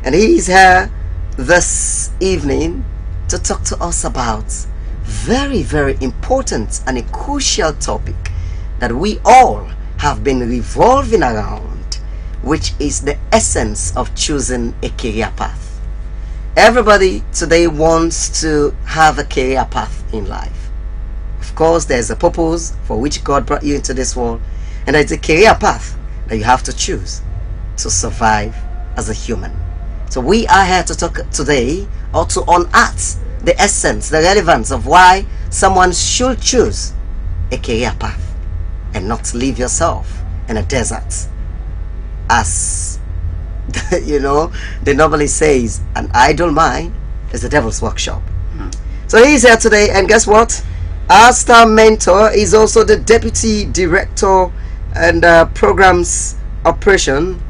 and he is here this evening to talk to us about very, very important and a crucial topic that we all have been revolving around, which is the essence of choosing a career path. Everybody today wants to have a career path in life. Of course, there's a purpose for which God brought you into this world, and there's a career path that you have to choose to survive as a human. So we are here to talk today, or to unearth the essence, the relevance of why someone should choose a career path and not leave yourself in a desert. As they normally says, an idle mind is the devil's workshop. So he's here today, and guess what? Our star mentor is also the deputy director and programs operation,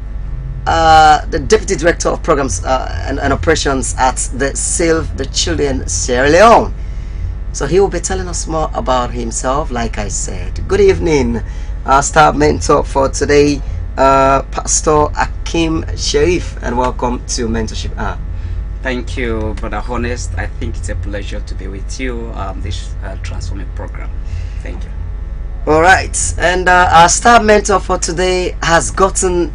the deputy director of programs and operations at the Save the Children Sierra Leone. So he will be telling us more about himself, like I said. Good evening, our star mentor for today, Pastor Akim Sharif, and welcome to Mentorship. Thank you, Brother Honest. I think it's a pleasure to be with you this transforming program. Thank you. All right, and our star mentor for today has gotten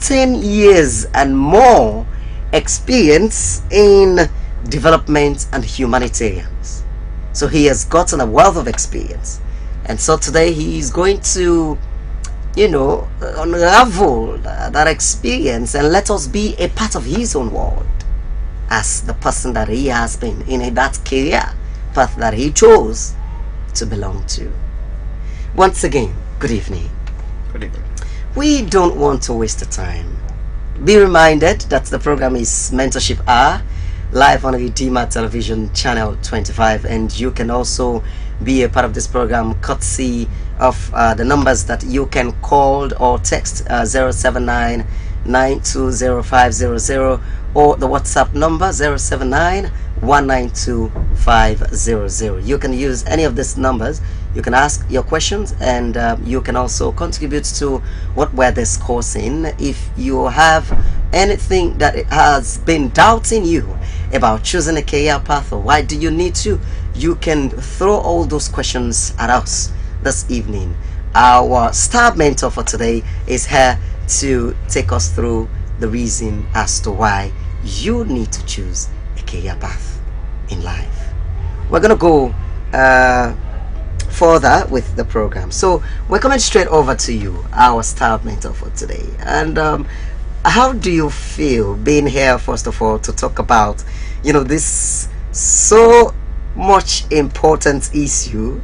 10 years and more experience in development and humanitarians. So he has gotten a wealth of experience, and so today he is going to unravel that experience and let us be a part of his own world as the person that he has been in that career path that he chose to belong to. Once again, good evening. Good evening. We don't want to waste the time. Be reminded that the program is Mentorship Hour, live on Redeemer Television Channel 25, and you can also be a part of this program courtesy of the numbers that you can call or text 079 920 or the WhatsApp number 079 192 500. You can use any of these numbers. You can ask your questions, and you can also contribute to what we're discussing. If you have anything that has been doubting you about choosing a career path, or why do you need to, you can throw all those questions at us this evening. Our star mentor for today is here to take us through the reason as to why you need to choose a career path in life. We're gonna go further with the program, so we're coming straight over to you, our star mentor for today. And how do you feel being here, first of all, to talk about this so much important issue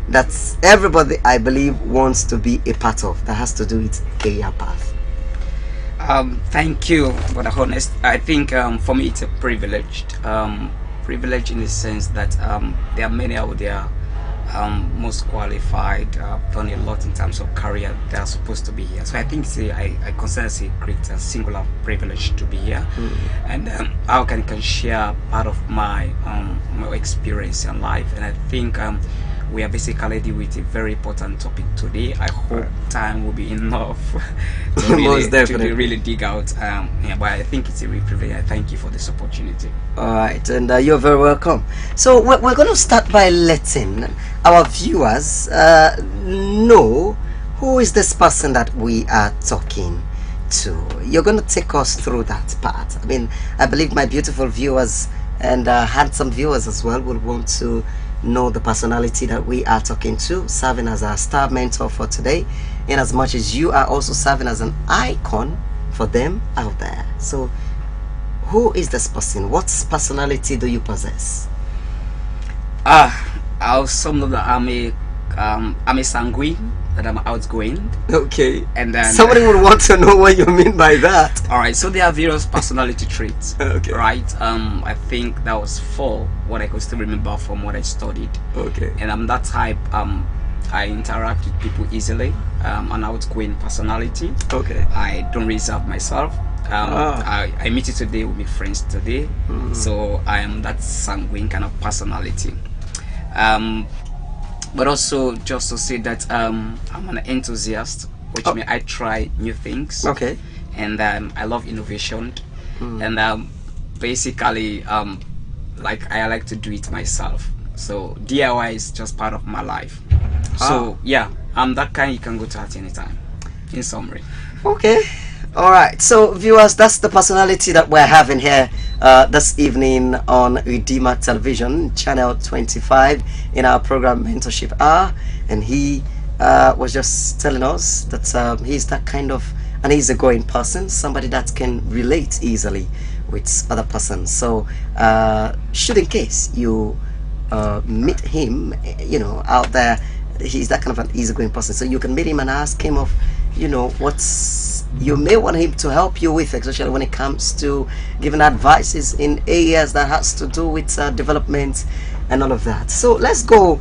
that everybody, I believe, wants to be a part of, that has to do with career path? Thank you, Brother Honest. I think for me it's a privilege in the sense that there are many out there most qualified, done a lot in terms of career, they are supposed to be here. So I think I consider it a great and singular privilege to be here. And how can share part of my experience in life. And I think we are basically dealing with a very important topic today. I hope time will be enough to really dig out. But I think it's a real privilege. I thank you for this opportunity. All right, and you're very welcome. So we're going to start by letting our viewers know who is this person that we are talking to. You're going to take us through that part. I mean, I believe my beautiful viewers and handsome viewers as well will want to know the personality that we are talking to, serving as our star mentor for today, in as much as you are also serving as an icon for them out there. So who is this person? What personality do you possess? I'll sum up that I'm a sanguine, that I'm outgoing. Okay. And then somebody would want to know what you mean by that. All right, so there are various personality traits. Okay. Right. I think that was 4 what I could still remember from what I studied. Okay. And I'm that type. I interact with people easily. An outgoing personality. Okay. I don't reserve myself. I meet you today, we make friends today. So I am that sanguine kind of personality. But also just to say that I'm an enthusiast, which means I try new things. Okay. And I love innovation. and basically like I like to do it myself. So DIY is just part of my life. So yeah, I'm that kind you can go to at any time. In summary. Okay. All right. So viewers, that's the personality that we're having here this evening on Redeemer Television, channel 25, in our program Mentorship Hour. And he was just telling us that he's that kind of an easygoing person, somebody that can relate easily with other persons. So should in case you meet him, you know, out there, he's that kind of an easygoing person. So you can meet him and ask him of, you know, what's you may want him to help you with, especially when it comes to giving advices in areas that has to do with development and all of that. So let's go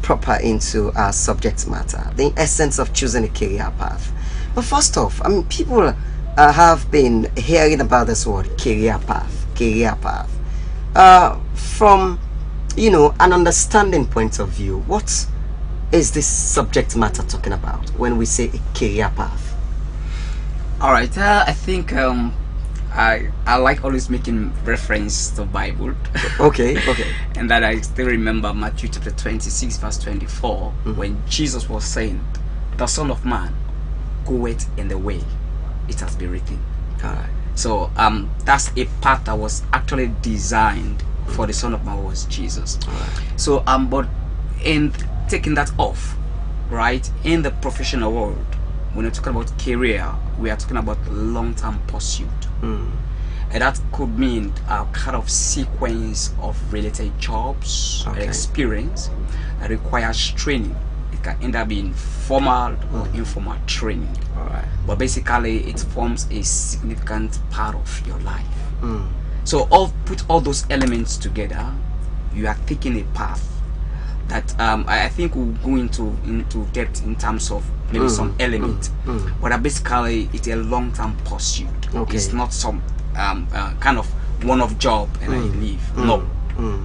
proper into our subject matter, the essence of choosing a career path. But first off, I mean, people have been hearing about this word career path from, you know, an understanding point of view. What is this subject matter talking about when we say a career path? All right, I think I like always making reference to Bible. Okay. And that I still remember Matthew chapter 26 verse 24, when Jesus was saying, "The Son of Man goeth in the way it has been written." All right. So that's a path that was actually designed for the Son of Man, was Jesus. All right. So but in taking that off, right, in the professional world, when we're talking about career, we are talking about long-term pursuit. And that could mean a kind of sequence of related jobs or experience that requires training. It can end up being formal or informal training. All right. But basically it forms a significant part of your life. So put all those elements together, you are taking a path that I think we'll go into depth in terms of maybe some element, but basically it's a long-term pursuit. It's not some kind of one-off job and I leave. No,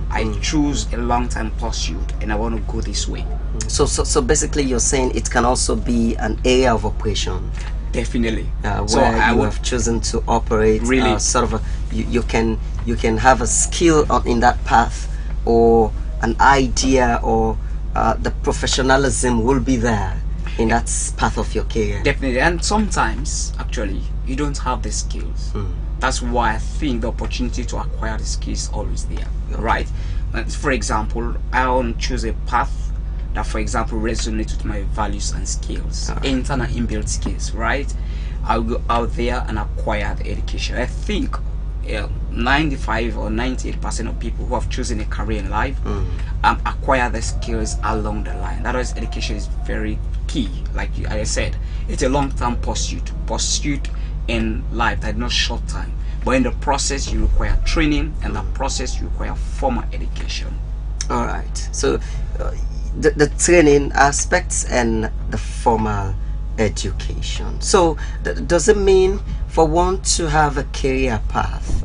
I choose a long-term pursuit and I want to go this way. So basically you're saying it can also be an area of operation. Definitely. So I would have chosen to operate really sort of you can have a skill in that path, or an idea, or the professionalism will be there in that path of your career. Definitely. And sometimes actually you don't have the skills. That's why I think the opportunity to acquire the skills is always there. Right? For example, I want to choose a path that, for example, resonates with my values and skills, internal inbuilt skills, right? I'll go out there and acquire the education. I think 95 or 98% of people who have chosen a career in life acquire the skills along the line. That is, education is very key. Like I said, it's a long-term pursuit in life, that is not short time. But in the process, you require training, and the process you require formal education. All right. So the training aspects and the formal education. So does it mean for one to have a career path,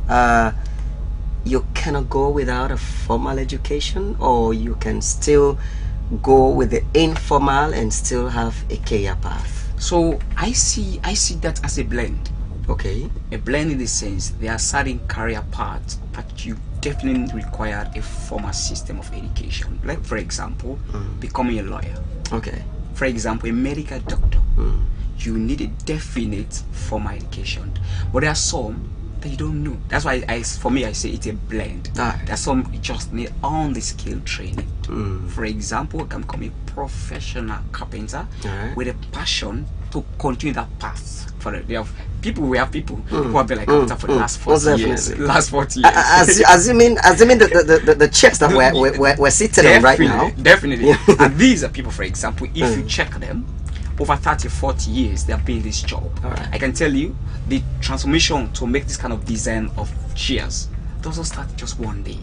you cannot go without a formal education, or you can still go with the informal and still have a career path? So I see that as a blend. Okay. A blend in the sense there are certain career paths that you definitely require a formal system of education. Like, for example, becoming a lawyer. Okay. For example, a medical doctor. You need a definite formal education. But there are some that you don't know. That's why for me I say it's a blend. There's some you just need on the skill training. For example, I can become a professional carpenter with a passion to continue that path. For it, we have people who have been like carpenter for the last 40 years. Last 40 years. Assuming the chairs that we're sitting on right now. Definitely. And these are people, for example, if you check them, over 30-40 years they have been in this job. I can tell you the transformation to make this kind of design of chairs doesn't start just one day.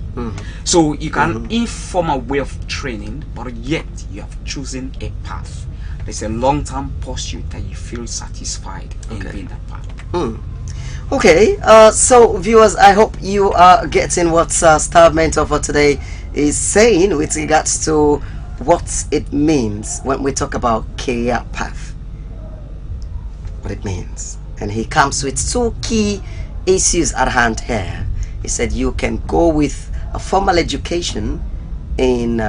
So you can informal way of training, but yet you have chosen a path. There's a long-term pursuit that you feel satisfied in being that path. Okay, so viewers, I hope you are getting what Star Mentor for today is saying with regards to what it means when we talk about career path. What it means. And he comes with two key issues at hand here. He said you can go with a formal education in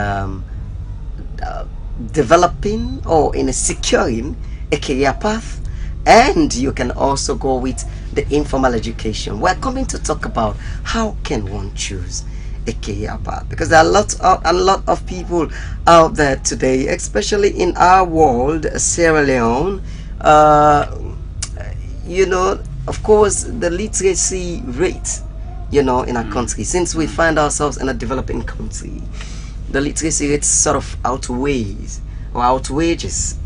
developing or in securing a career path, and you can also go with the informal education. We're coming to talk about how can one choose a career path, because there are a lot of people out there today, especially in our world, Sierra Leone. Of course, the literacy rate, in our country, since we find ourselves in a developing country, the literacy rate sort of outrages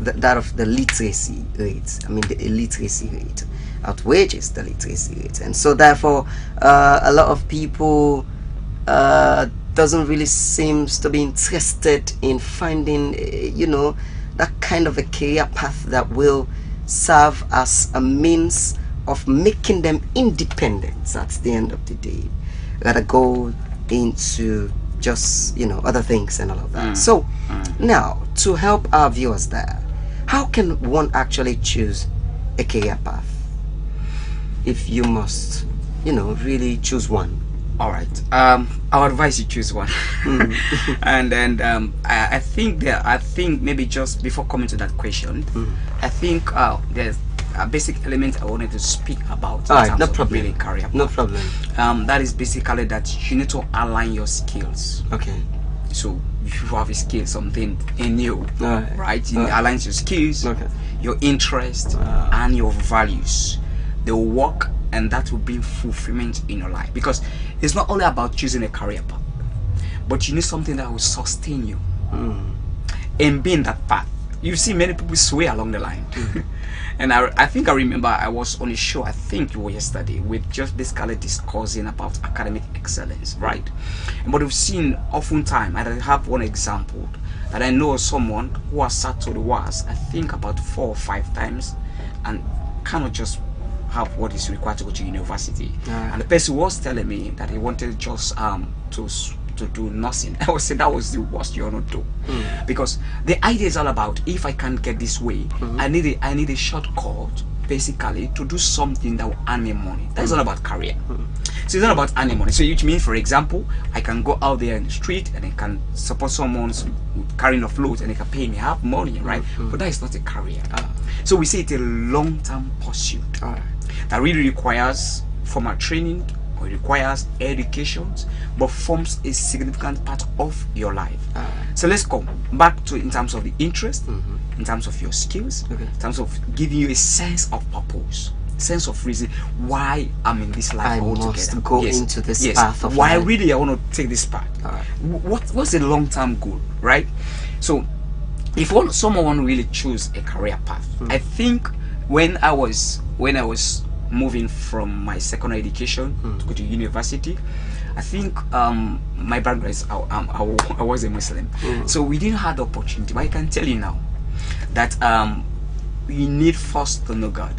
that of the literacy rate. I mean, the illiteracy rate outrages the literacy rate, and so therefore, a lot of people doesn't really seems to be interested in finding, that kind of a career path that will serve as a means of making them independent at the end of the day, rather go into just other things and all of that. So now, to help our viewers there, how can one actually choose a career path if you must really choose one? All right. I'll advise you choose one. And then I think maybe just before coming to that question, I think there's a basic element I wanted to speak about in terms of building career path. No problem. That is basically that you need to align your skills. Okay. So if you have a skill, something in you, right? It aligns your skills, your interests, and your values. They will work, and that will bring fulfillment in your life. Because it's not only about choosing a career path, but you need something that will sustain you and be in that path. You see many people sway along the line. And I think I remember I was on a show, I think it was yesterday, with just basically discussing about academic excellence, right? But we've seen oftentimes, and I have one example, that I know someone who has sat to the WAS, I think about 4 or 5 times, and cannot just have what is required to go to university. And the person was telling me that he wanted just to do nursing. I would say that was the worst you want to do, because the idea is all about, if I can't get this way, I need a shortcut basically to do something that will earn me money. That's not about career. So it's not about earning money. So which means, for example, I can go out there in the street and I can support someone carrying a float and they can pay me, have money, right? But that is not a career. So we say it's a long-term pursuit that really requires formal training, or it requires education, but forms a significant part of your life. So let's come back to in terms of the interest, in terms of your skills, in terms of giving you a sense of purpose, sense of reason why I'm in this life. I must go into this path of why life. Really I want to take this path. What's the long-term goal, right? So if someone really choose a career path, I think when I was moving from my secondary education to go to university, I think my background is I was a Muslim, so we didn't have the opportunity. But I can tell you now that we need first to know God.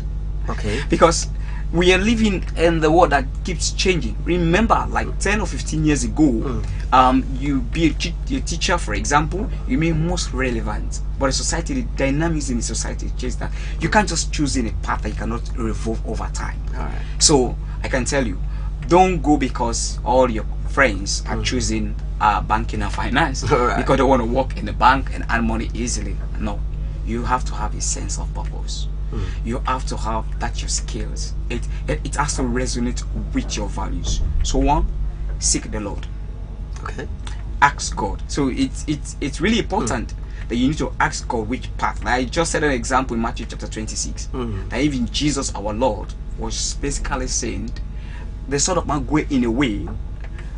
Okay. Because we are living in the world that keeps changing. Remember, like 10 or 15 years ago, you be a teacher, for example, you may most relevant. But the society, the dynamics in the society change that. You can't just choose in a path that you cannot revolve over time. So I can tell you, don't go because all your friends are choosing banking and finance because they want to work in the bank and earn money easily. No, you have to have a sense of purpose. You have to have that your skills. It has to resonate with your values. So one, seek the Lord. Okay. Ask God. So it's really important that you need to ask God which path. Like I just said an example in Matthew chapter 26. That even Jesus our Lord was basically saying, the Son of Man go in a way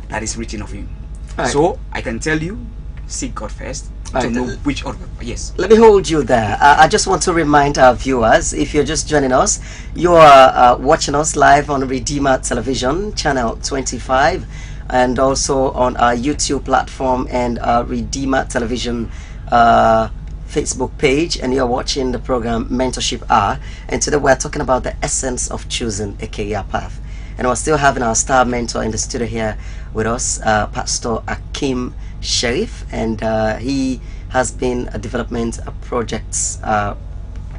that is written of him. Right. So I can tell you, seek God first. To know which order. Yes. Let me hold you there. I just want to remind our viewers, if you're just joining us, you are watching us live on Redeemer Television, channel 25, and also on our YouTube platform and Redeemer Television Facebook page, and you're watching the program Mentorship Hour. And today we're talking about the essence of choosing a career path. And we're still having our star mentor in the studio here with us, Pastor Akim Sharif, and he has been a development projects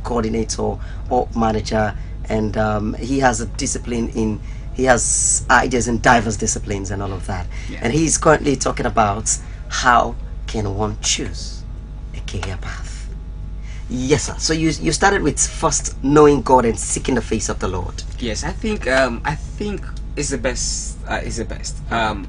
coordinator or manager, and he has a discipline in he has ideas in diverse disciplines and all of that. Yeah. And he's currently talking about how can one choose a career path. Yes, sir. So you started with first knowing God and seeking the face of the Lord. Yes, I think it's the best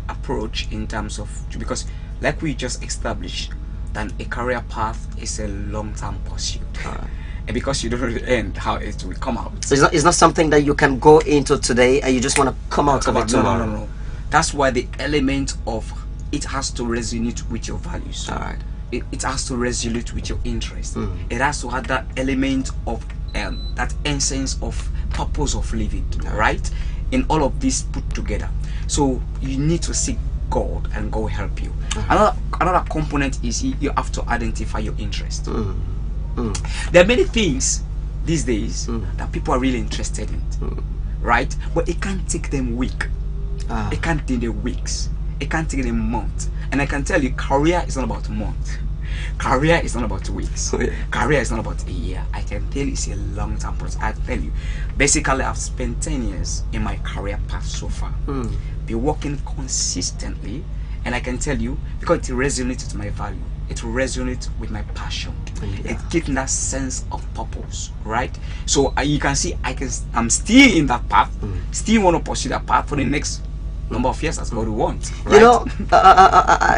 approach in terms of, because like we just established, that a career path is a long-term pursuit. And because you don't know the end, how it will come out. So it's not something that you can go into today and you just want to come out of it tomorrow. No. That's why the element of it has to resonate with your values. All right. It has to resonate with your interest. It has to have that element of that essence of purpose of living, right? In all of this put together. So you need to seek God and God will help you. Another component is you have to identify your interest. There are many things these days that people are really interested in, right? But it can't take them week. It can't take them weeks. It can't take them months. And I can tell you, career is not about months. Career is not about weeks. Career is not about a year. I can tell you it's a long-term process. I tell you, basically I've spent 10 years in my career path so far. Be working consistently, and I can tell you, because it resonates with my value, it resonates with my passion. It gives me that sense of purpose, right? So you can see I'm still in that path, still want to pursue that path for the next number of years as God wants, right?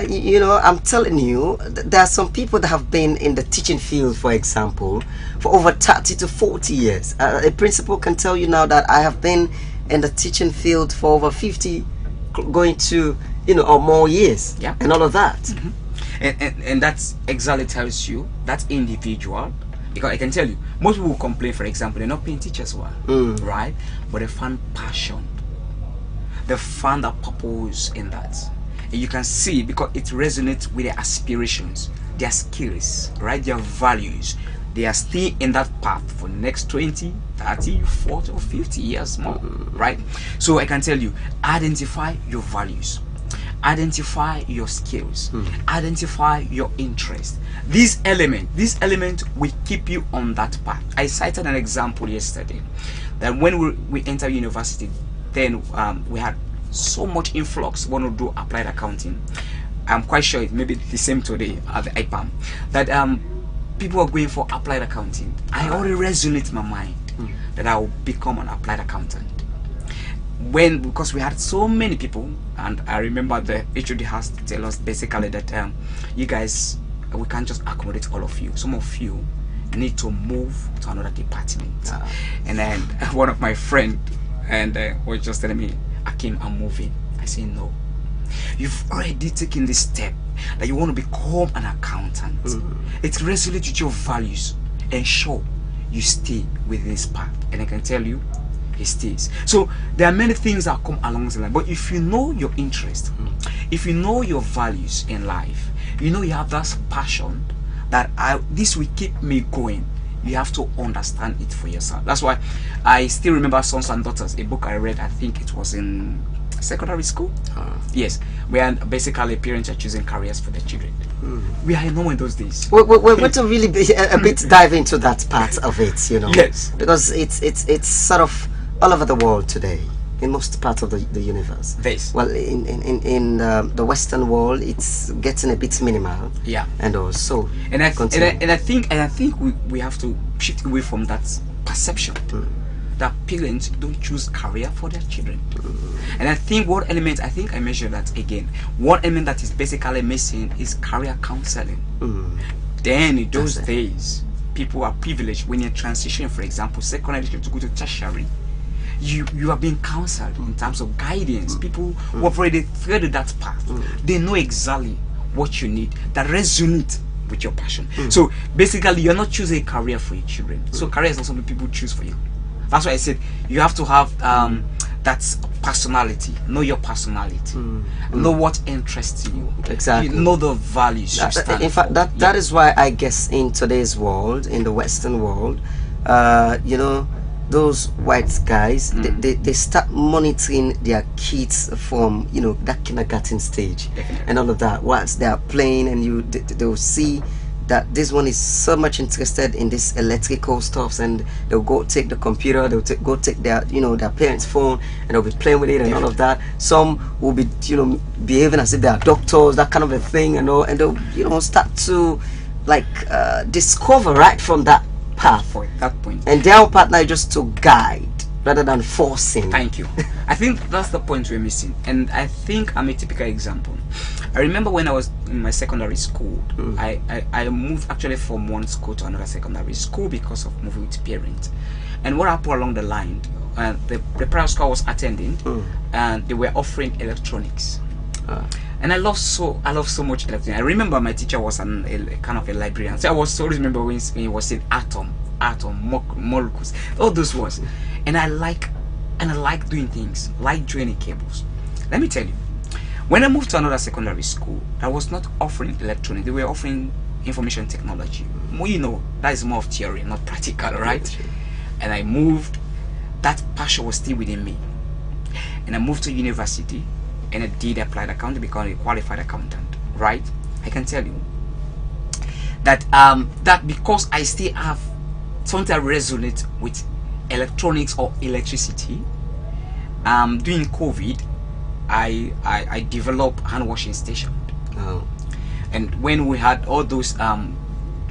You know, I'm telling you, there are some people that have been in the teaching field, for example, for over 30 to 40 years. A principal can tell you now that I have been in the teaching field for over 50, going to, or more years, and all of that. And that exactly tells you that individual, because I can tell you, most people will complain, for example, they're not paying teachers well, right? But they find passion, they find a purpose in that. And you can see, because it resonates with their aspirations, their skills, right? Their values. They are still in that path for the next 20, 30, 40 or 50 years more, right? So I can tell you, identify your values, identify your skills, identify your interest. This element will keep you on that path. I cited an example yesterday that when we enter university, then we had so much influx want to do applied accounting. I'm quite sure it may be the same today at the IPAM, that people are going for applied accounting. I already resonate in my mind that I will become an applied accountant. Because we had so many people, and I remember the HOD has to tell us basically that you guys, we can't just accommodate all of you. Some of you need to move to another department. And then one of my friend was just telling me, Akim, I'm moving. I say no. You've already taken this step that you want to become an accountant. It resonates with your values. Ensure you stay with this path. And I can tell you, it stays. So there are many things that come along the line. But if you know your interest, if you know your values in life, you have that passion that this will keep me going. You have to understand it for yourself. That's why I still remember Sons and Daughters, a book I read, I think it was in secondary school. Yes, where basically parents are choosing careers for their children. We are normal in those days. We want to really be a bit dive into that part of it, Yes, because it's sort of all over the world today, in most parts of the universe. This. Well, in the Western world, it's getting a bit minimal. Yeah. And also, and I think we have to shift away from that perception that parents don't choose career for their children. And I think one element, I mentioned that again, one element that is basically missing is career counseling. Then in those days, people are privileged when you're transitioning, for example, secondary to go to tertiary. You are being counseled in terms of guidance. People who have already threaded that path, they know exactly what you need that resonate with your passion. So basically, you're not choosing a career for your children. So career is not something people choose for you. That's why I said you have to have that personality. Know your personality. Know what interests you. Exactly. You know the values you stand in fact, for. that is why I guess in today's world, in the Western world, those white guys, they start monitoring their kids from that kindergarten stage. Definitely. And all of that. Once they are playing, and they'll see that this one is so much interested in this electrical stuffs, and they'll go take the computer, they'll go take their, you know, their parents' phone, and they'll be playing with it and all of that. Some will be, you know, behaving as if they are doctors, that kind of a thing, and all, and they'll, you know, start to like discover right from that path. That point. And their part now is just to guide rather than forcing. Thank you. I think that's the point we're missing, and I think I'm a typical example. I remember when I was in my secondary school, I moved actually from one school to another secondary school because of moving with parents. And what happened along the line, the private school I was attending, and they were offering electronics. And I love so much electronics. I remember my teacher was a kind of a librarian, so I was always remember when he was saying atom, molecules, all those words. And I like doing things, like joining cables. Let me tell you, when I moved to another secondary school that was not offering electronics, they were offering information technology. Well, you know, that is more of theory, not practical, right? And I moved, that passion was still within me. And I moved to university, and I did applied accounting, become a qualified accountant, right? I can tell you that that because I still have something that resonates with electronics or electricity, during COVID, I developed hand washing station. And when we had all those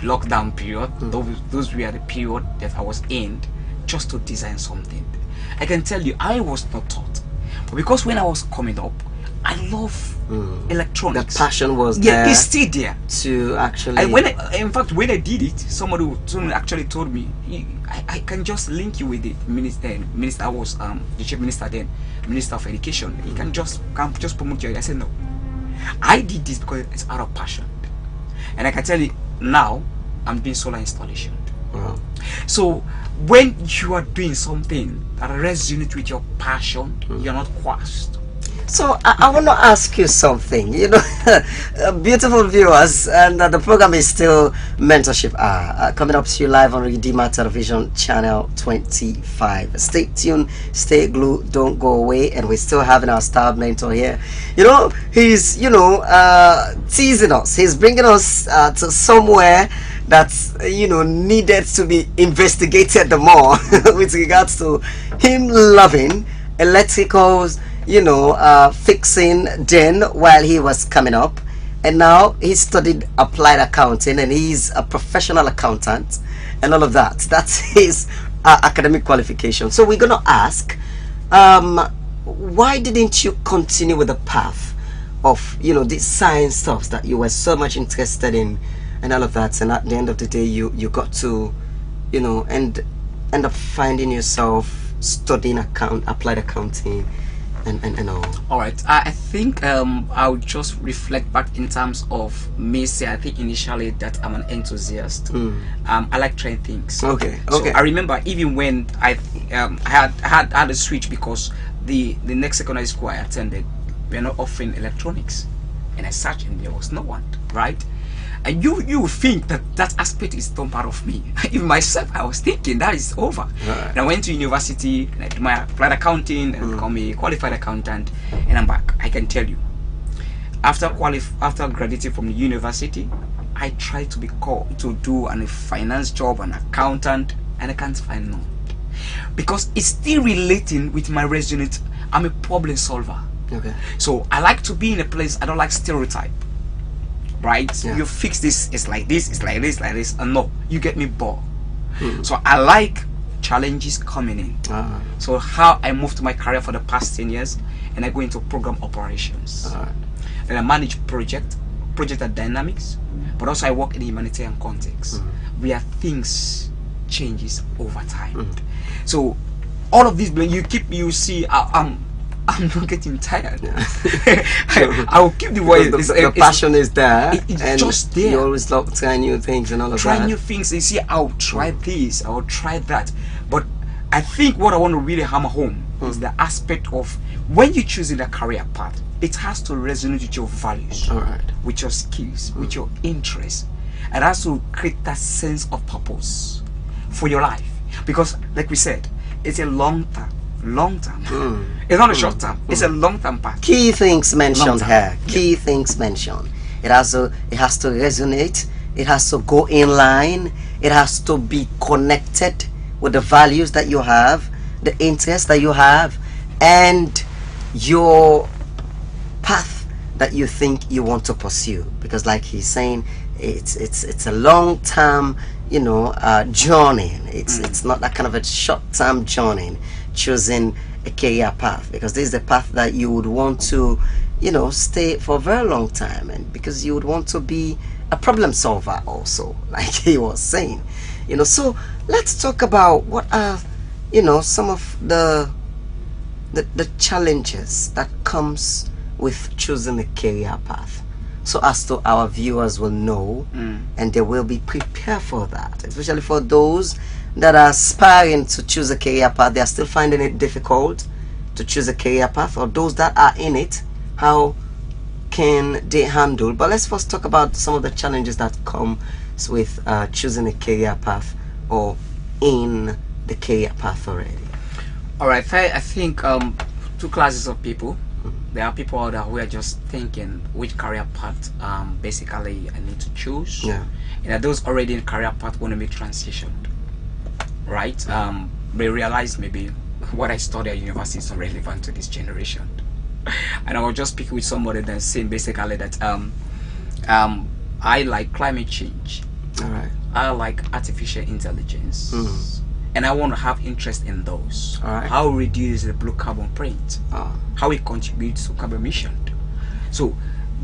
lockdown period, those were the period that I was in just to design something. I can tell you, I was not taught, but because when I was coming up, I love electronics. The passion was there. Yeah, it's still there. To actually. In fact, when I did it, someone actually told me, I can just link you with the minister. I was the chief minister then, Minister of Education. He can just promote you. I said no. I did this because it's out of passion, and I can tell you now, I'm doing solar installation. So when you are doing something that resonates with your passion, you're not quashed. So I want to ask you something. You know, beautiful viewers, and the program is still Mentorship coming up to you live on Redeemer Television Channel 25. Stay tuned, stay glued, don't go away, and we're still having our star mentor here. You know, he's teasing us. He's bringing us to somewhere that's needed to be investigated the more with regards to him loving electricals, fixing then while he was coming up, and now he studied applied accounting and he's a professional accountant and all of that. That's his academic qualification. So we're gonna ask, why didn't you continue with the path of these science stuff that you were so much interested in and all of that, and at the end of the day you got to end up finding yourself studying applied accounting and all right. I think I'll just reflect back in terms of me. Say I think initially that I'm an enthusiast. I like trying things. Okay. So I remember even when I had a switch because the next secondary school I attended, we're not offering electronics, and I searched and there was no one, right? And you think that aspect is not part of me. Even myself, I was thinking that is over. Right. And I went to university and I did my applied accounting and become a qualified accountant, and I'm back. I can tell you, after graduating from the university, I tried to do a finance job, an accountant, and I can't find none because it's still relating with my resonance. I'm a problem solver. Okay. So I like to be in a place. I don't like stereotype. Right? Yeah. You fix this, it's like this, it's like this, like this, and no, you get me bored. So I like challenges coming in. So how I moved my career for the past 10 years, and I go into program operations. Then I manage project dynamics, but also I work in a humanitarian context where things changes over time. So all of this, when you see, I'm not getting tired. I will keep the voice. The passion is there. It's and just there. You always love trying new things and all of that. Try new things. You see, I'll try this, I'll try that. But I think what I want to really hammer home is the aspect of when you're choosing a career path, it has to resonate with your values, with your skills, with your interests. It has to create that sense of purpose for your life. Because, like we said, it's a long term. It's not a short term. It's a long term path. Key things mentioned here. Key things mentioned. It has to resonate. it has to go in line, it has to be connected with the values that you have, the interests that you have, and your path that you think you want to pursue. Because like he's saying, it's a long term, journey. It's not that kind of a short term journey, choosing a career path, because this is the path that you would want to stay for a very long time, and because you would want to be a problem solver also, like he was saying. So let's talk about what are some of the challenges that comes with choosing a career path, so as to our viewers will know and they will be prepared for that, especially for those that are aspiring to choose a career path. They are still finding it difficult to choose a career path, or those that are in it, how can they handle? But let's first talk about some of the challenges that come with choosing a career path, or in the career path already. All right, I think two classes of people. There are people out there who are just thinking which career path basically I need to choose. Yeah. And those already in career path want to make transition, right? They realize maybe what I studied at university is not relevant to this generation. And I was just speaking with somebody then saying basically that I like climate change. All right. I like artificial intelligence. And I want to have interest in those. All right. How it reduce the blue carbon print, how it contributes to carbon emission. So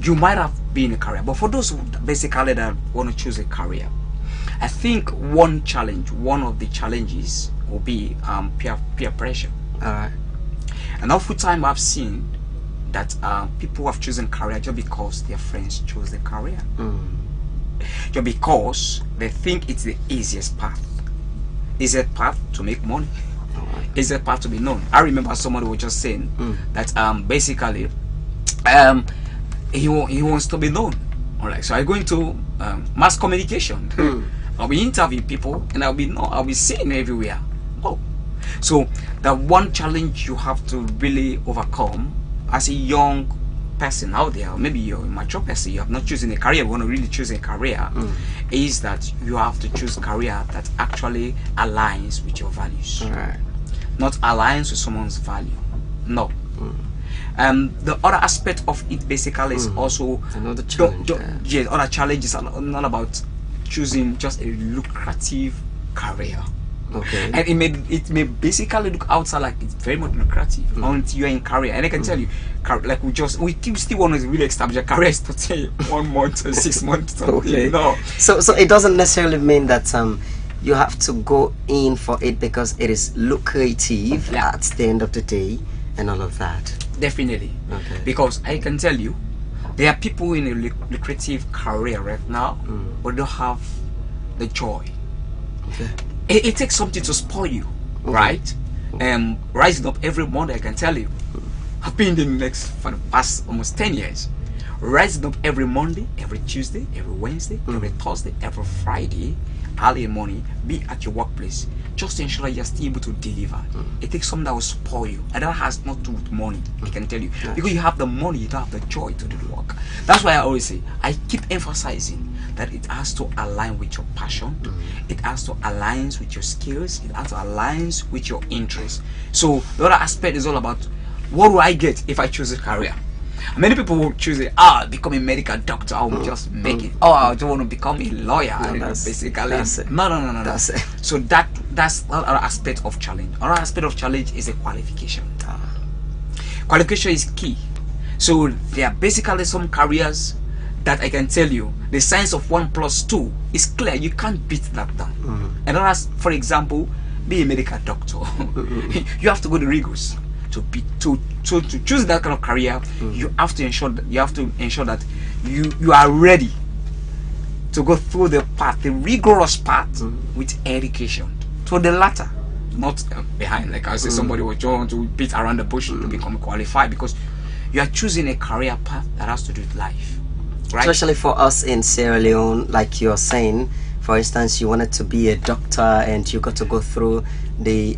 you might have been a career, but for those who basically that want to choose a career, I think one of the challenges will be peer pressure. All right. And often time I've seen that people have chosen career just because their friends chose the career, just because they think it's the easiest path. Is a path to make money? Is a path to be known? I remember somebody was just saying that basically he wants to be known. All right, so I go into mass communication. I'll be interviewing people, and I'll be seen everywhere. Oh, so the one challenge you have to really overcome as a young person out there, maybe you're a mature person, you have not chosen a career, you want to really choose a career, is that you have to choose a career that actually aligns with your values. All right. Not aligns with someone's value. No. The other aspect of it basically is also another challenge. Yeah, other challenges are not about choosing just a lucrative career. Okay. And it may basically look outside like it's very much lucrative until you're in career. And I can tell you, like we still want to really establish a career is not say 1 month or 6 months. Okay. No. So it doesn't necessarily mean that you have to go in for it because it is lucrative at the end of the day and all of that. Definitely. Okay. Because I can tell you, there are people in a lucrative career right now, but don't have the joy. Okay. It takes something to spoil you, right? Rising up every Monday, I can tell you, I've been in the next for the past almost 10 years. Rising up every Monday, every Tuesday, every Wednesday, every Thursday, every Friday, early in the morning, be at your workplace, just to ensure that you're still able to deliver. It takes something that will spoil you, and that has not to do with money, I can tell you. Because you have the money, you don't have the joy to do the work. That's why I always say, I keep emphasizing that it has to align with your passion, it has to align with your skills, it has to align with your interests. So the other aspect is all about, what do I get if I choose a career? Many people will choose it, become a medical doctor, I'll just make it. I just want to become a lawyer. Basically, that's it. No. That's it. So that's another aspect of challenge. Another aspect of challenge is a qualification. Qualification is key. So there are basically some careers that I can tell you, the science of 1 + 2 is clear. You can't beat that down. And others, for example, be a medical doctor. You have to go to rigors to choose that kind of career. You have to ensure that you are ready to go through the path, the rigorous path, with education. To the latter, not behind. Like I say, somebody will trying to beat around the bush to become qualified, because you are choosing a career path that has to do with life. Right? Especially for us in Sierra Leone, like you're saying, for instance, you wanted to be a doctor and you got to go through the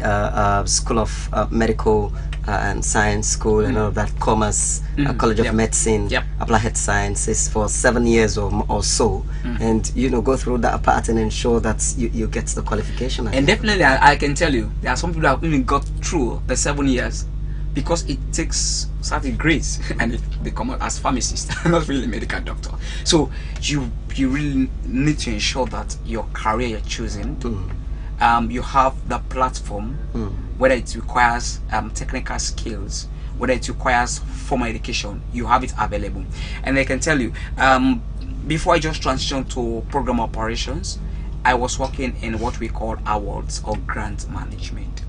School of Medical and Science School and all of that, Commerce, College of Medicine, Applied Health Sciences for 7 years or so, and go through that part and ensure that you get the qualification. And definitely, I can tell you, there are some people that have even got through the 7 years because it takes certain grades and they come out as pharmacists, not really medical doctor. So you really need to ensure that your career you're choosing, you have the platform, whether it requires technical skills, whether it requires formal education, you have it available. And I can tell you, before I just transitioned to program operations, I was working in what we call awards or grant management.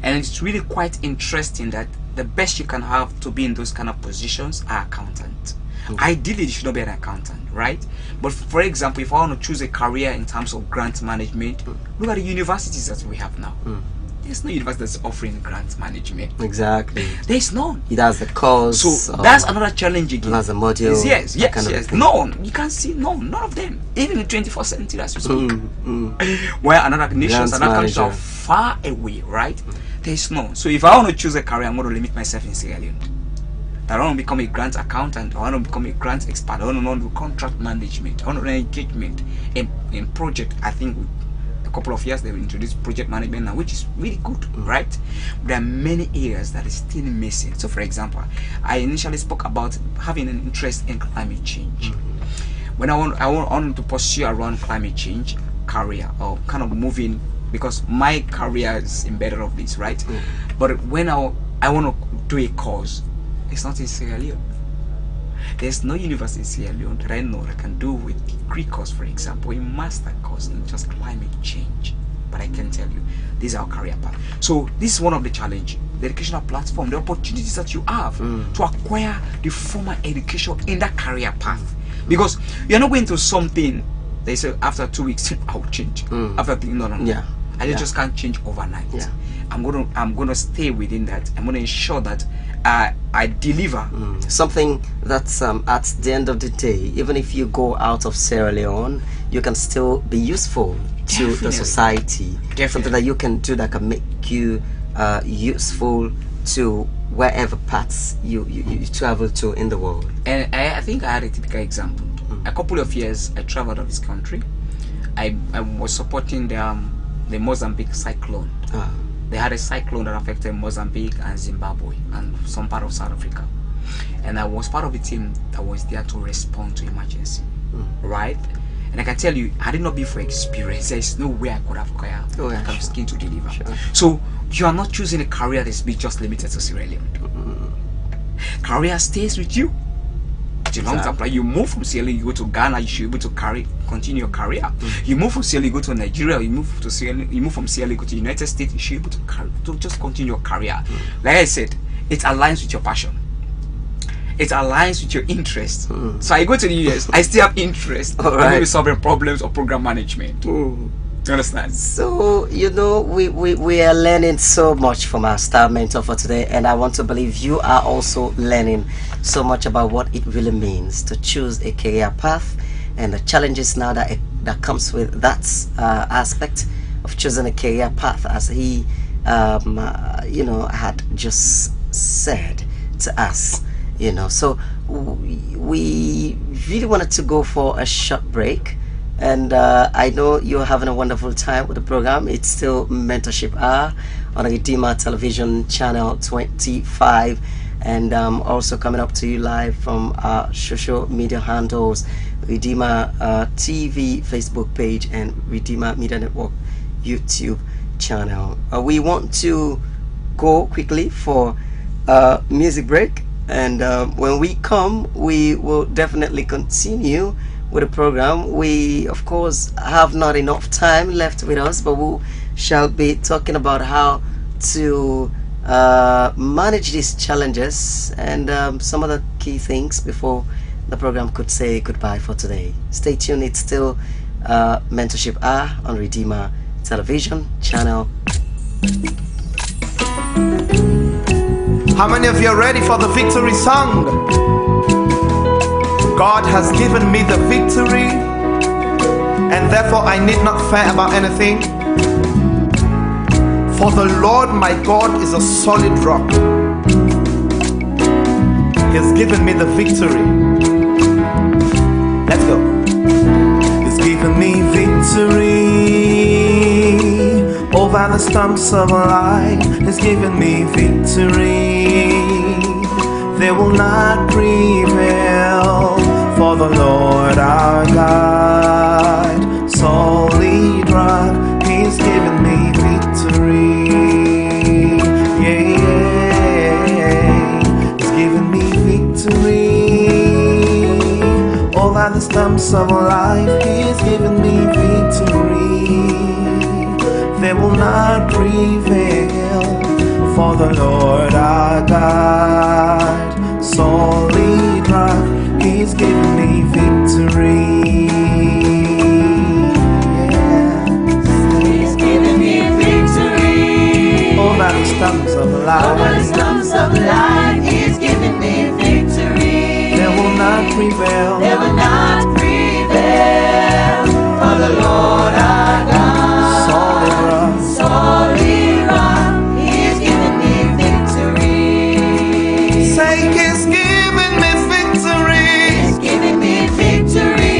And it's really quite interesting that the best you can have to be in those kind of positions are accountants. Ideally, you should not be an accountant, right? But for example, if I want to choose a career in terms of grant management, look at the universities that we have now. There's no university that's offering grant management. Exactly. There's none. It has the course. So that's another challenge again. It has a module. Yes. None. You can't see none of them. Even in the 21st century, as we speak. Where another nations, another countries are far away, right? There's none. So if I want to choose a career, I'm going to limit myself in Sierra Leone. I want to become a grant accountant, I want to become a grant expert, I want to know contract management, I want to know engagement in project. I think a couple of years they will introduce project management now, which is really good, right? There are many areas that is still missing. So for example, I initially spoke about having an interest in climate change. When I want to pursue around climate change career, or kind of moving, because my career is embedded of this, right? But when I want to do a course, it's not in Sierra Leone. There's no university in Sierra Leone that I know that can do with degree course, for example, a master course in just climate change. But I can tell you, this is our career path. So this is one of the challenges, the educational platform, the opportunities that you have to acquire the formal education in that career path. Because you're not going to something, they say after 2 weeks, I'll change. After thinking, no. I just can't change overnight. I'm gonna stay within that. I'm gonna ensure that I deliver something that's at the end of the day, even if you go out of Sierra Leone, you can still be useful to the society. Something that you can do that can make you useful to wherever parts you travel to in the world. And I think I had a typical example. A couple of years I traveled out of this country. I was supporting the Mozambique cyclone. They had a cyclone that affected Mozambique and Zimbabwe and some part of South Africa. And I was part of the team that was there to respond to emergency, right? And I can tell you, had it not been for experience, there's no way I could have acquired kind of skin to deliver. So you are not choosing a career that's just limited to Sierra Leone. Career stays with you. It's a long term plan. You move from Sierra Leone, you go to Ghana, you should be able to continue your career. You move from Sierra Leone, you go to Nigeria, you move from Sierra Leone, go to the United States, you should be able to just continue your career. Like I said, it aligns with your passion. It aligns with your interest. So I go to the US, I still have interest in solving problems or program management. Do you understand? So we are learning so much from our star mentor for today, and I want to believe you are also learning so much about what it really means to choose a career path and the challenges now that comes with that aspect of choosing a career path, as he had just said to us. So we really wanted to go for a short break. And I know you're having a wonderful time with the program. It's still Mentorship Hour on Redeemer Television Channel 25, and also coming up to you live from our social media handles, Redeemer TV Facebook page and Redeemer Media Network YouTube channel. We want to go quickly for a music break, and when we come, we will definitely continue with the program. We of course have not enough time left with us, but we shall be talking about how to manage these challenges and some other key things before the program could say goodbye for today. Stay tuned. It's still Mentorship Hour on Redeemer Television Channel. How many of you are ready for the victory song? God has given me the victory, and therefore I need not fear about anything. For the Lord my God is a solid rock. given me the victory. Let's go. He's given me victory over the storms of life. He's given me victory. They will not prevail, for the Lord our God, solid rock, He's given me victory. Yeah, He's given me victory over the storms of life. He's given me victory. They will not prevail, for the Lord our God, solid rock, He's given me victory. Yes. He's given me victory Over the storms of life. over the storms of life. He's given me victory. They will not prevail. They will not prevail, for the Lord our God, Solid rock. solid rock. He's given me victory. Say He's given me victory He's given me victory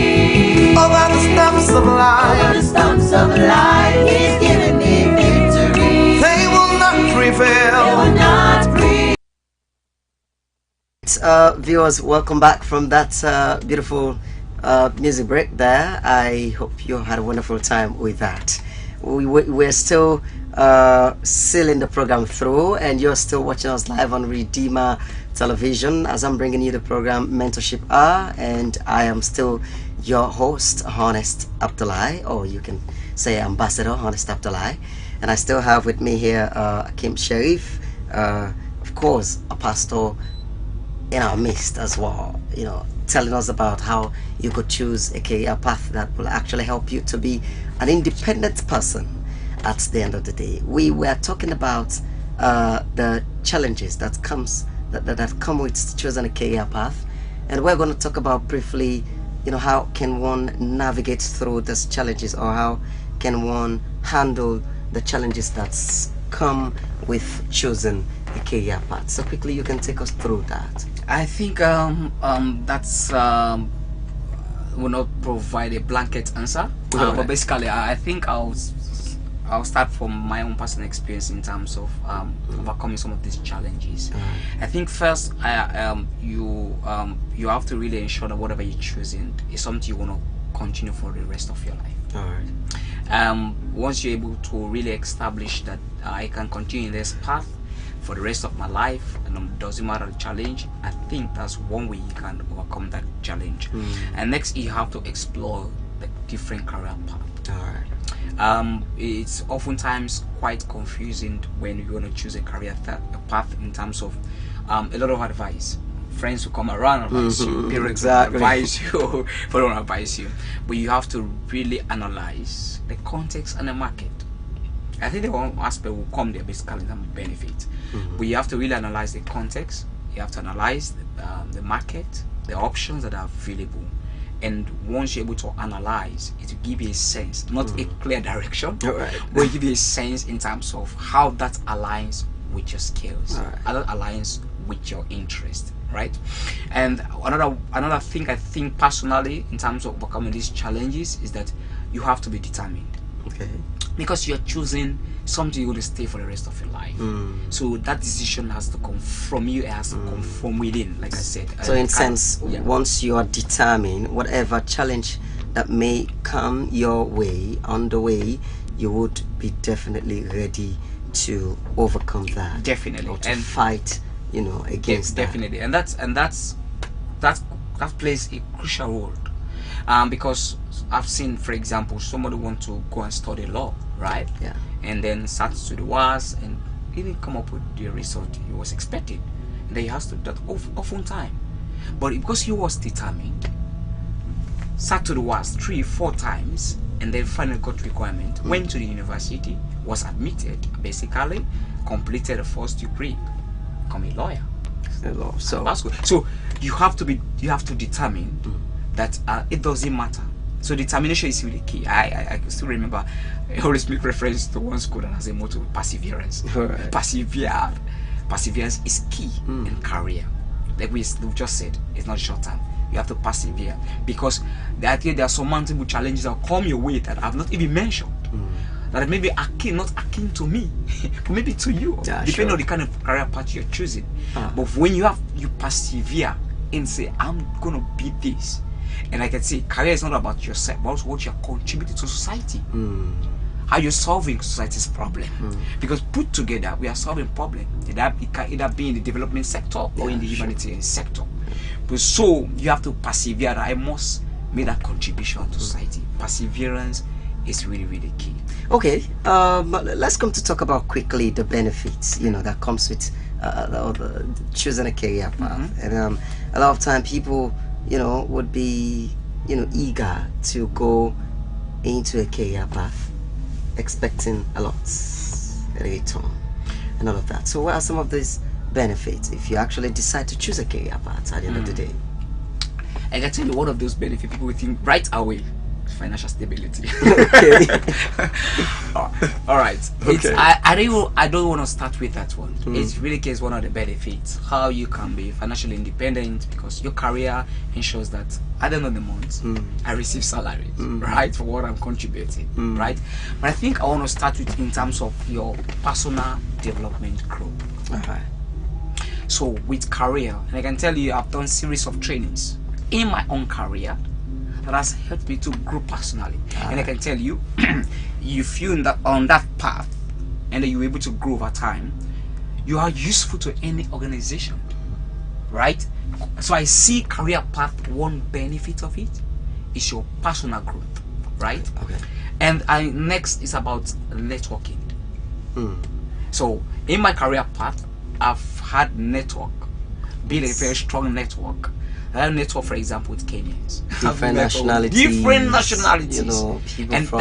over the storms of over life. the storms of life. He's given me victory. They will not They prevail. will not prevail. Viewers, welcome back from that beautiful music break there. I hope you had a wonderful time with that. We're still sealing the program through, and you're still watching us live on Redeemer Television as I'm bringing you the program Mentorship Hour, and I am still your host, Honest Abdullahi, or you can say Ambassador Honest Abdullahi. And I still have with me here Akim Sharif, of course, a pastor in our midst as well, you know, telling us about how you could choose a career path that will actually help you to be an independent person at the end of the day. We were talking about the challenges that come with choosing a career path, and we're going to talk about briefly, you know, how can one navigate through these challenges, or how can one handle the challenges that come with choosing a career path. So quickly, you can take us through that. I think that's will not provide a blanket answer, Alright. but basically I think I'll start from my own personal experience in terms of overcoming some of these challenges. I think first, you have to really ensure that whatever you're choosing is something you want to continue for the rest of your life. All right. Once you're able to really establish that I can continue in this path for the rest of my life, and it doesn't matter the challenge, I think that's one way you can overcome that challenge. And next, you have to explore the different career path. All right. It's oftentimes quite confusing when you want to choose a career path in terms of a lot of advice. Friends will come around and advise you, parents Exactly. will advise you, but don't advise you. But you have to really analyze the context and the market. I think the one aspect will come there basically in terms of benefit. But you have to really analyze the context, you have to analyze the market, the options that are available. And once you're able to analyze, it will give you a sense, not a clear direction, Alright. but it give you a sense in terms of how that aligns with your skills, Alright. how that aligns with your interest, right? And another thing I think personally in terms of overcoming these challenges is that you have to be determined, Okay. because you're choosing something you're going to stay for the rest of your life. So that decision has to come from you, it has to come from within, like I said. So in And sense, yeah. once you are determined, whatever challenge that may come your way, on the way, you would be definitely ready to overcome that. Definitely. Or to And fight, you know, against that. definitely, and that plays a crucial role, because I've seen, for example, somebody want to go and study law, right? Yeah. And then sat to the WAS and didn't come up with the result he was expecting. And then he has to do that often time, but because he was determined, sat to the WAS 3-4 times, and then finally got requirement, went to the university, was admitted, basically completed a first degree, become a lawyer. So That's good. So you have to determine that it doesn't matter. So determination is really key. I still remember, I always make reference to one school that has a motto: perseverance. Right. Perseverance is key in career. like we've just said, it's not short term. You have to persevere, because there are some multiple challenges that come your way that I've not even mentioned. That maybe not akin to me, but maybe to you, depending on the kind of career path you're choosing. But when you persevere and say, I'm gonna beat this, and I can say, career is not about yourself, but also what you're contributing to society. How you're solving society's problem. Because put together, we are solving problems. It can either be in the development sector or in the humanitarian sector. But so you have to persevere. I must make that contribution to society. Perseverance is really, really key. Okay, let's come to talk about quickly the benefits, that comes with choosing a career path. And a lot of time people, would be, eager to go into a career path, expecting a lot in return and all of that. So what are some of these benefits if you actually decide to choose a career path at the end of the day? I can tell you one of those benefits people will think right away: financial stability. Okay. All right. Okay. I don't want to start with that one. It's really case one of the benefits, how you can be financially independent, because your career ensures that at the end of the month I receive salary, right, for what I'm contributing, right? But I think I want to start with in terms of your personal development growth. Alright. So with career, and I can tell you I've done series of trainings in my own career that has helped me to grow personally. And I can tell you, if you're on that path and you're able to grow over time, you are useful to any organization, right? So I see career path, one benefit of it is your personal growth, right? Okay. And next is about networking. So in my career path, I've had network, build a very strong network. I have network, for example, with Kenyans, different nationalities, people and from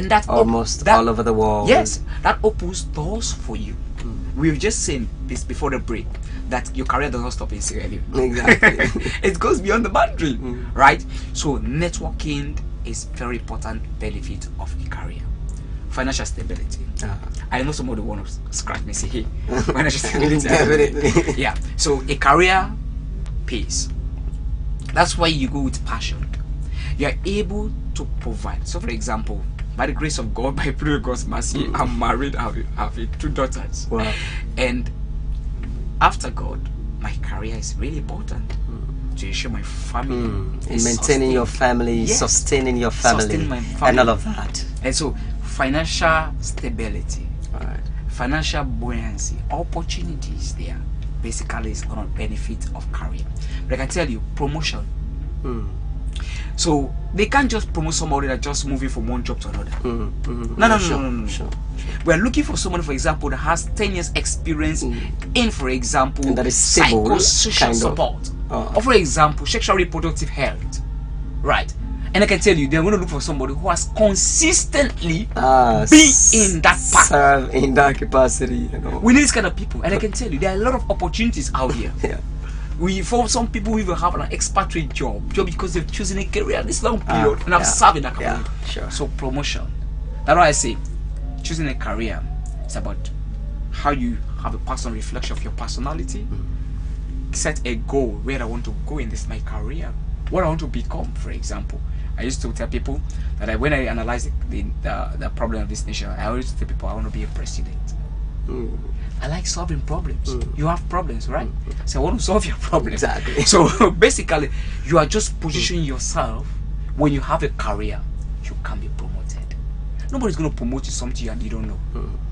that almost all over the world. Yes, that opens doors for you. We've just seen this before the break, that your career does not stop in Sierra Leone. Exactly. It goes beyond the boundary, right? So networking is very important benefit of a career. Financial stability. I know somebody want to scratch me, say, hey, financial stability. Definitely. Yeah. So a career pays. That's why you go with passion. You are able to provide. So, for example, by the grace of God, by pure God's mercy, I'm married. I have 2 daughters. Wow. And after God, my career is really important to ensure my family is maintaining sustained. your family, Yes. sustaining your family, Sustain my family. and all of that. And so, financial stability, Alright. financial buoyancy, opportunities there basically is going to benefit of career. But I can tell you, promotion. So they can't just promote somebody that just moving from one job to another. No. Sure. We're looking for someone, for example, that has 10 years experience in, for example, And that is stable, psychosocial kind of. support, or for example, sexual reproductive health, right? And I can tell you, they're going to look for somebody who has consistently been in that path. Serve in that capacity, We need this kind of people, and I can tell you, there are a lot of opportunities out here. Yeah. For some people, we even have an expatriate job because they've chosen a career this long period and have served in that community. Yeah, sure. So promotion. That's why I say, choosing a career is about how you have a personal reflection of your personality. Set a goal where I want to go in this my career, what I want to become. For example, I used to tell people that when I analyze the problem of this nation, I always tell people I want to be a president. I like solving problems. You have problems, right? So I want to solve your problems. Exactly. So basically, you are just positioning yourself. When you have a career, you can be promoted. Nobody's going to promote you something and you don't know.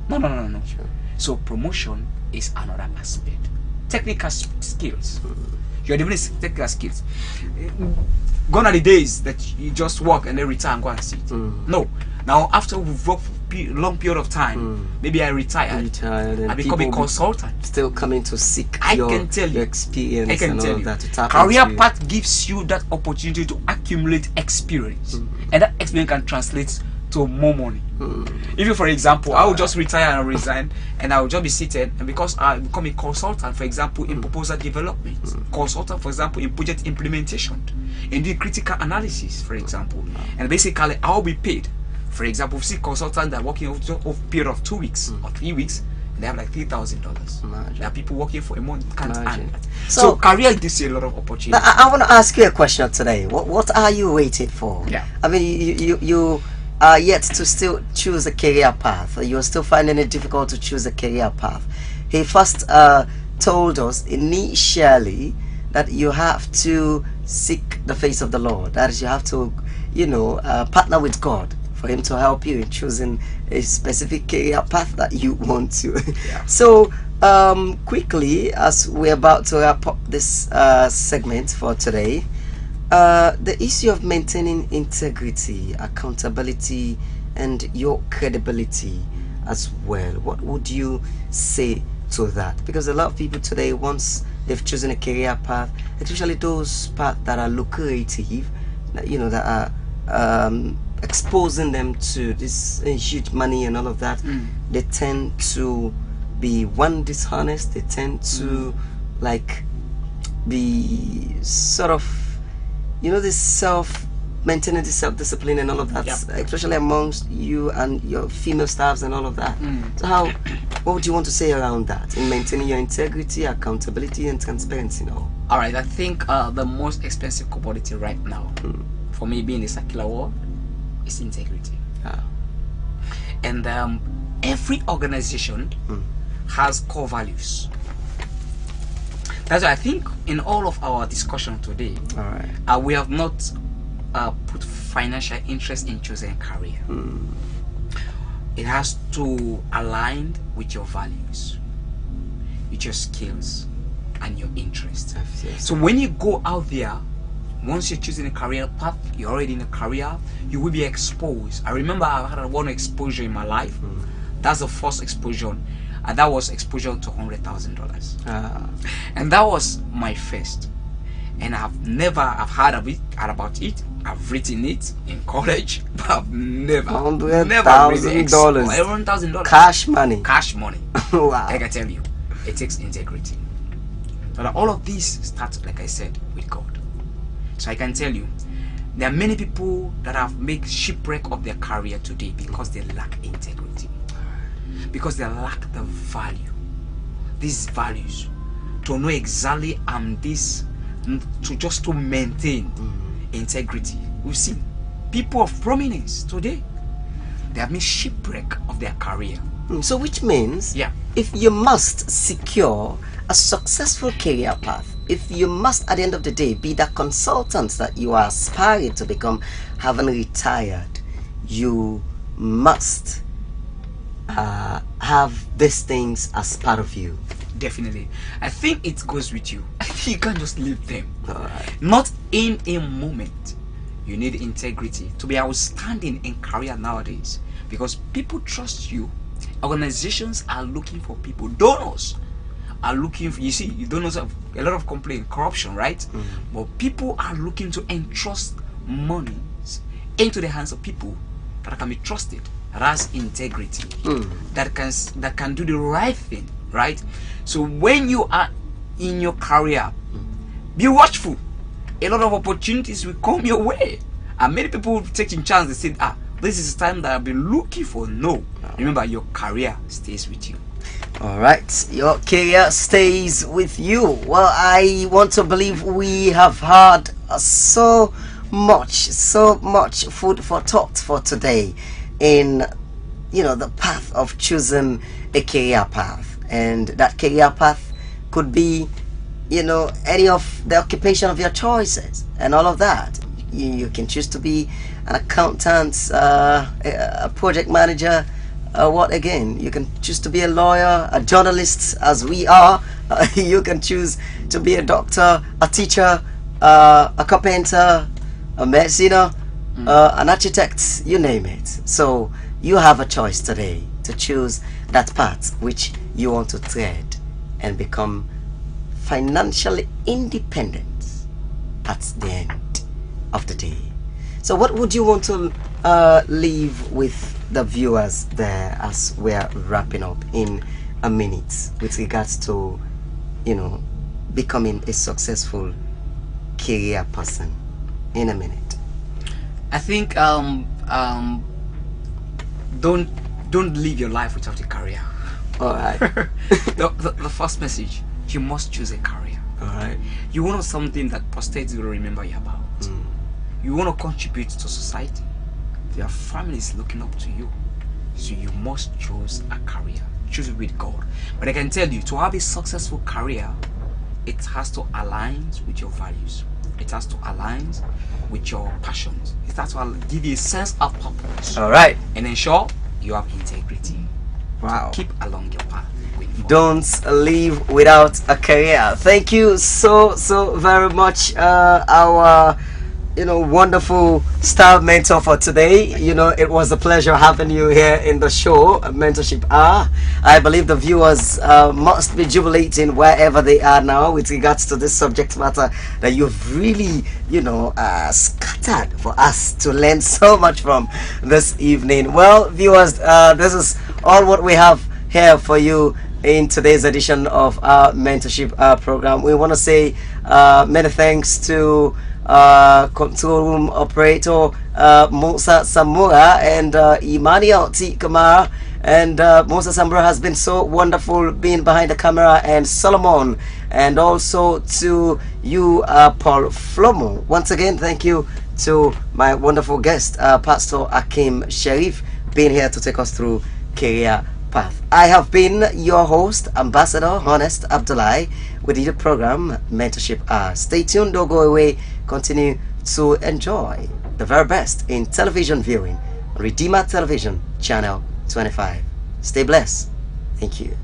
No. Sure. So promotion is another aspect. Technical skills. You're developing technical skills. Gone are the days that you just work and then retire and go and sit. No. Now, after we've worked for a long period of time, maybe I retired. I become a consultant. Still coming to seek your experience I can and tell all of you. that. To tap Career into. path gives you that opportunity to accumulate experience, and that experience can translate to more money. If you, for example, I will just retire and resign, and I will just be seated, and because I become a consultant, for example, in proposal development, consultant, for example, in project implementation, and doing critical analysis, for example, and basically I will be paid. For example, see consultants that are working over a period of 2 weeks or 3 weeks, They have like $3,000. There are people working for a month can't earn that. So, So career gives you a lot of opportunity. I want to ask you a question today. What are you waiting for? Yeah. I mean, you are yet to still choose a career path. You're still finding it difficult to choose a career path. He first told us initially that you have to seek the face of the Lord. That is, you have to, partner with God for Him to help you in choosing a specific career path that you want to. Yeah. So, quickly, as we're about to wrap up this segment for today, the issue of maintaining integrity, accountability, and your credibility as well. What would you say to that? Because a lot of people today, once they've chosen a career path, especially those paths that are lucrative, that are exposing them to this huge money and all of that, they tend to be dishonest. They tend to be sort of this maintaining the self-discipline and all of that, especially amongst you and your female staffs and all of that. So what would you want to say around that in maintaining your integrity, accountability, and transparency now? All right, I think the most expensive commodity right now, for me being a secular world, is integrity. And every organization has core values. That's why I think in all of our discussion today, we have not put financial interest in choosing career. It has to align with your values, with your skills, and your interests. Yes. So when you go out there, once you're choosing a career path, you're already in a career, you will be exposed. I remember I had one exposure in my life. That's the first exposure, and that was exposure to $100,000. And that was my first. And I've heard about it. I've written it in college, but I've never $100,000 cash money. Wow. Like I tell you, it takes integrity. But all of this starts, like I said, with God. So I can tell you, there are many people that have made shipwreck of their career today because they lack integrity, because they lack the value, these values, to know exactly to maintain integrity. We've seen people of prominence today, they have made shipwreck of their career. So which means, if you must secure a successful career path, if you must at the end of the day be that consultant that you are aspiring to become, having retired, you must have these things as part of you. Definitely. I think it goes with you. I think you can't just leave them. Not in a moment. You need integrity to be outstanding in career nowadays, because people trust you. Organizations are looking for people. Donors are looking for, donors have a lot of complaint, corruption, right? But people are looking to entrust money into the hands of people that can be trusted, that has integrity, that can do the right thing, right? So when you are in your career, be watchful. A lot of opportunities will come your way, and many people will take a chance. They say, this is the time that I've been looking for. No, remember, your career stays with you. All right, your career stays with you. Well, I want to believe we have had so much food for thought for today in the path of choosing a career path. And that career path could be any of the occupation of your choices and all of that. You can choose to be an accountant, a project manager, what again? You can choose to be a lawyer, a journalist, as we are. You can choose to be a doctor, a teacher, a carpenter, a mediciner, an architect, you name it. So you have a choice today to choose that path which you want to tread and become financially independent at the end of the day. So what would you want to leave with the viewers there as we're wrapping up in a minute with regards to becoming a successful career person in a minute? I think don't live your life without a career. All right. The first message, you must choose a career. All right. You want something that posterity will remember you about. You want to contribute to society. Your family is looking up to you. So you must choose a career. Choose it with God. But I can tell you, to have a successful career, it has to align with your values. It has to align with your passions. It has to give you a sense of purpose. All right. And ensure you have integrity. Wow. Keep along your path. Don't leave without a career. Thank you so very much, our wonderful star mentor for today. It was a pleasure having you here in the show, Mentorship Hour. I believe the viewers must be jubilating wherever they are now with regards to this subject matter that you've really scattered for us to learn so much from this evening. Well, viewers, this is all what we have here for you in today's edition of our mentorship program. We want to say many thanks to control room operator Musa Samura and Emmanuel T. Kamara. And Musa Samura has been so wonderful being behind the camera, and Solomon, and also to you, Paul Flomo. Once again, thank you to my wonderful guest, Pastor Akim Sharif, being here to take us through career path. I have been your host, Ambassador Honest Abdullahi, with the program Mentorship Hour. Stay tuned, don't go away. Continue to enjoy the very best in television viewing on Redeemer Television, Channel 25. Stay blessed. Thank you.